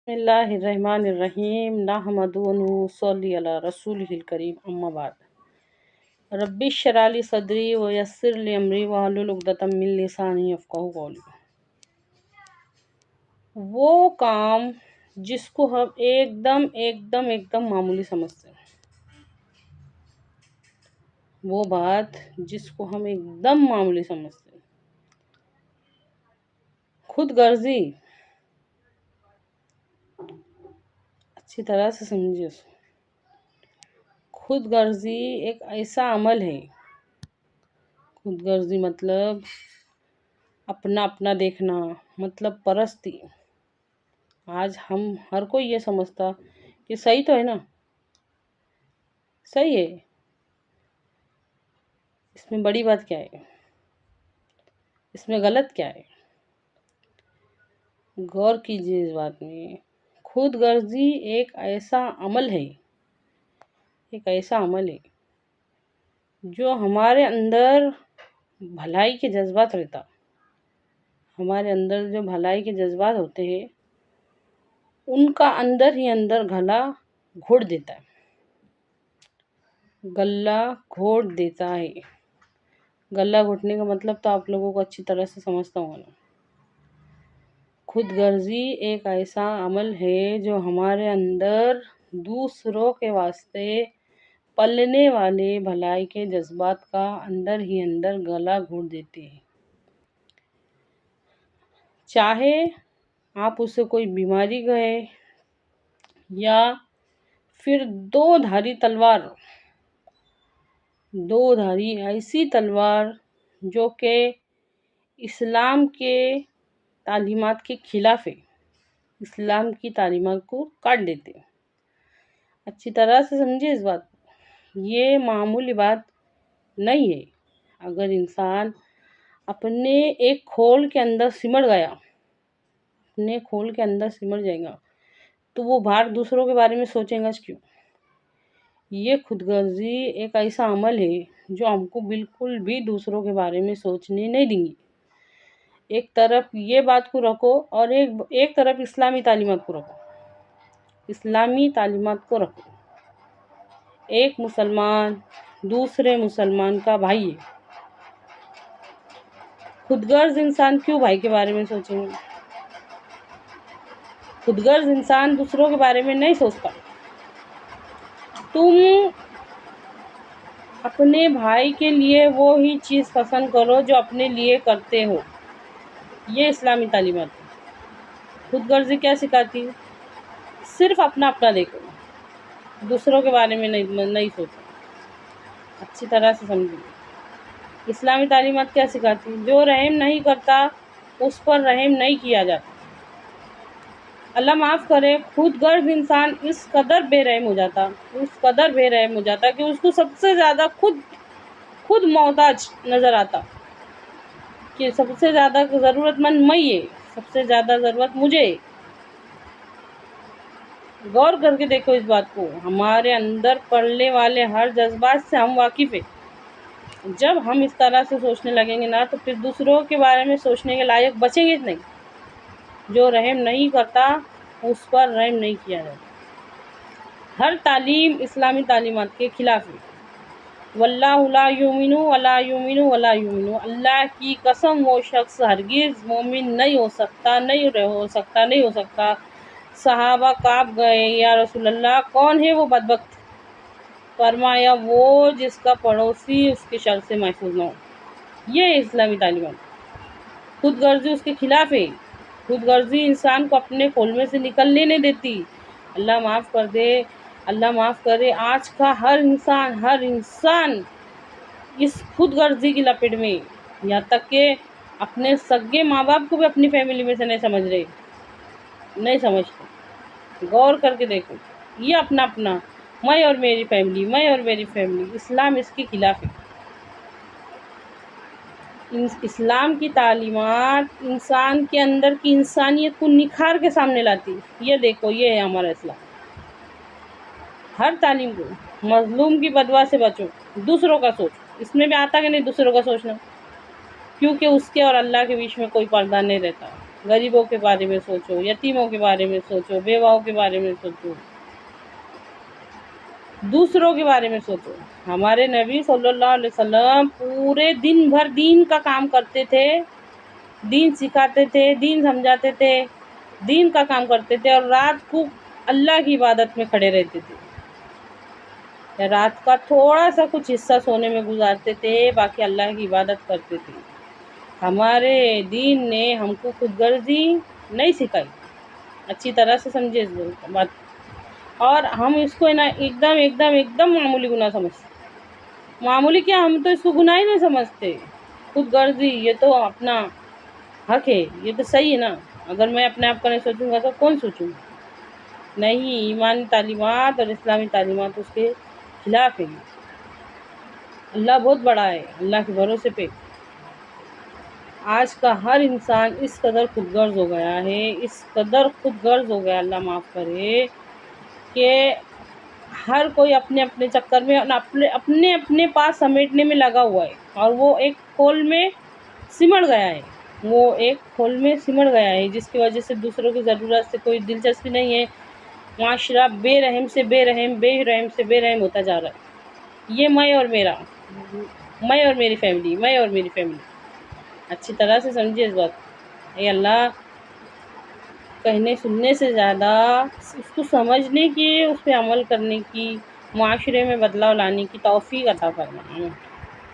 بسم اللہ الرحمن الرحیم نحمدہ و نصلی علی رسولہ الکریم اما بعد رب اشرح لی صدری ویسر لی امری واحلل عقدۃ من لسانی یفقہوا قولی۔ وہ کام جس کو ہم ایک دم معمولی سمجھتے ہیں، وہ بات جس کو ہم ایک دم معمولی سمجھتے ہیں، خود غرضی، اچھی طرح سے سمجھیے اس کو۔ خود غرضی ایک ایسا عمل ہے، خود غرضی مطلب اپنا دیکھنا، مطلب پرستی۔ آج ہم ہر کوئی یہ سمجھتا کہ صحیح تو ہے نا، صحیح ہے، اس میں بڑی بات کیا ہے، اس میں غلط کیا ہے؟ غور کیجیے اس بات میں۔ خود غرضی ایک ایسا عمل ہے جو ہمارے اندر بھلائی کے جذبات رہتا، ہمارے اندر جو بھلائی کے جذبات ہوتے ہیں ان کا اندر ہی اندر گلا گھوٹ دیتا ہے، گلا گھوٹ دیتا ہے۔ گلا گھوٹنے کا مطلب تو آپ لوگوں کو اچھی طرح سے سمجھتا ہوں نا۔ خود غرضی ایک ایسا عمل ہے جو ہمارے اندر دوسروں کے واسطے پلنے والے بھلائی کے جذبات کا اندر ہی اندر گلا گھوٹ دیتے ہیں۔ چاہے آپ اسے کوئی بیماری کہیں یا پھر دو دھاری ایسی تلوار جو کہ اسلام کے تعلیمات کے خلاف ہے، اسلام کی تعلیمات کو کاٹ دیتے ہیں۔ اچھی طرح سے سمجھے اس بات کو، یہ معمولی بات نہیں ہے۔ اگر انسان اپنے ایک کھول کے اندر سمٹ جائے گا تو وہ باہر دوسروں کے بارے میں سوچیں گا کیوں؟ یہ خود غرضی ایک ایسا عمل ہے جو ہم کو بالکل بھی دوسروں کے بارے میں سوچنے نہیں دیں گی۔ ایک طرف یہ بات کو رکھو اور ایک طرف اسلامی تعلیمات کو رکھو۔ ایک مسلمان دوسرے مسلمان کا بھائی ہے، خود غرض انسان کیوں بھائی کے بارے میں سوچیں گے؟ خود غرض انسان دوسروں کے بارے میں نہیں سوچتا۔ تم اپنے بھائی کے لیے وہی چیز پسند کرو جو اپنے لیے کرتے ہو، یہ اسلامی تعلیمات ہے۔ خود غرضی کیا سکھاتی ہے؟ صرف اپنا دیکھو، دوسروں کے بارے میں نہیں سوچو۔ اچھی طرح سے سمجھو۔ اسلامی تعلیمات کیا سکھاتی ہے؟ جو رحم نہیں کرتا اس پر رحم نہیں کیا جاتا۔ اللہ معاف کرے، خود غرض انسان اس قدر بے رحم ہو جاتا کہ اس کو سب سے زیادہ خود محتاج نظر آتا، کہ سب سے زیادہ ضرورت مند میں ہے، سب سے زیادہ ضرورت مجھے۔ غور کر کے دیکھو اس بات کو، ہمارے اندر پڑنے والے ہر جذبات سے ہم واقف ہیں۔ جب ہم اس طرح سے سوچنے لگیں گے نا تو پھر دوسروں کے بارے میں سوچنے کے لائق بچیں گے نہیں۔ جو رحم نہیں کرتا اس پر رحم نہیں کیا جاتا۔ ہر تعلیم اسلامی تعلیمات کے خلاف ہے۔ واللہ لا یؤمن ولا یؤمن ولا یؤمن، اللہ کی قسم وہ شخص ہرگز مومن نہیں ہو سکتا۔ صحابہ کانپ گئے، یا رسول اللہ کون ہے وہ بدبخت؟ فرمایا وہ جس کا پڑوسی اس کے شر سے محفوظ نہ ہو۔ یہ اسلامی تعلیمات۔ خود غرضی اس کے خلاف ہے۔ خود غرضی انسان کو اپنے کولمے سے نکلنے نہیں دیتی۔ اللہ معاف کرے، آج کا ہر انسان اس خود غرضی کی لپیٹ میں، یہاں تک کہ اپنے سگے ماں باپ کو بھی اپنی فیملی میں سے نہیں سمجھتے۔ غور کر کے دیکھو، یہ اپنا میں اور میری فیملی، اسلام اس کے خلاف ہے۔ اسلام کی تعلیمات انسان کے اندر کی انسانیت کو نکھار کے سامنے لاتی۔ یہ دیکھو، یہ ہے ہمارا اسلام۔ ہر تعلیم کو، مظلوم کی بدوا سے بچو، دوسروں کا سوچ۔ اس میں بھی آتا کہ نہیں دوسروں کا سوچنا؟ کیونکہ اس کے اور اللہ کے بیچ میں کوئی پردہ نہیں رہتا۔ غریبوں کے بارے میں سوچو، یتیموں کے بارے میں سوچو، بیواؤں کے بارے میں سوچو، دوسروں کے بارے میں سوچو۔ ہمارے نبی صلی اللہ علیہ وسلم پورے دن بھر دین کا کام کرتے تھے، دین سکھاتے تھے، دین سمجھاتے تھے، دین کا کام کرتے تھے، اور رات کو اللہ کی عبادت میں کھڑے رہتے تھے۔ رات کا تھوڑا سا کچھ حصہ سونے میں گزارتے تھے، باقی اللہ کی عبادت کرتے تھے۔ ہمارے دین نے ہم کو خود غرضی نہیں سکھائی، اچھی طرح سے سمجھے اس بات، اور ہم اس کو نا ایک دم معمولی گناہ سمجھتے۔ معمولی کیا، ہم تو اس کو گناہ ہی نہیں سمجھتے۔ خود غرضی یہ تو اپنا حق ہے، یہ تو صحیح ہے نا، اگر میں اپنے آپ کا نہیں سوچوں گا تو کون سوچوں گا؟ نہیں، ایمانی تعلیمات اور اسلامی تعلیمات اس کے خلاف ہے۔ اللہ بہت بڑا ہے، اللہ کے بھروسے پہ آج کا ہر انسان اس قدر خود غرض ہو گیا ہے، اس قدر خود غرض ہو گیا، اللہ معاف کرے، کہ ہر کوئی اپنے اپنے چکر میں اپنے اپنے پاس سمیٹنے میں لگا ہوا ہے، اور وہ ایک کھول میں سمٹ گیا ہے، جس کی وجہ سے دوسروں کی ضرورت سے کوئی دلچسپی نہیں ہے۔ معاشرہ بے رحم سے بے رحم ہوتا جا رہا ہے۔ یہ میں اور میری فیملی، اچھی طرح سے سمجھیے اس بات۔ اے اللہ، کہنے سننے سے زیادہ اس کو سمجھنے کی، اس پہ عمل کرنے کی، معاشرے میں بدلاؤ لانے کی توفیق عطا فرما۔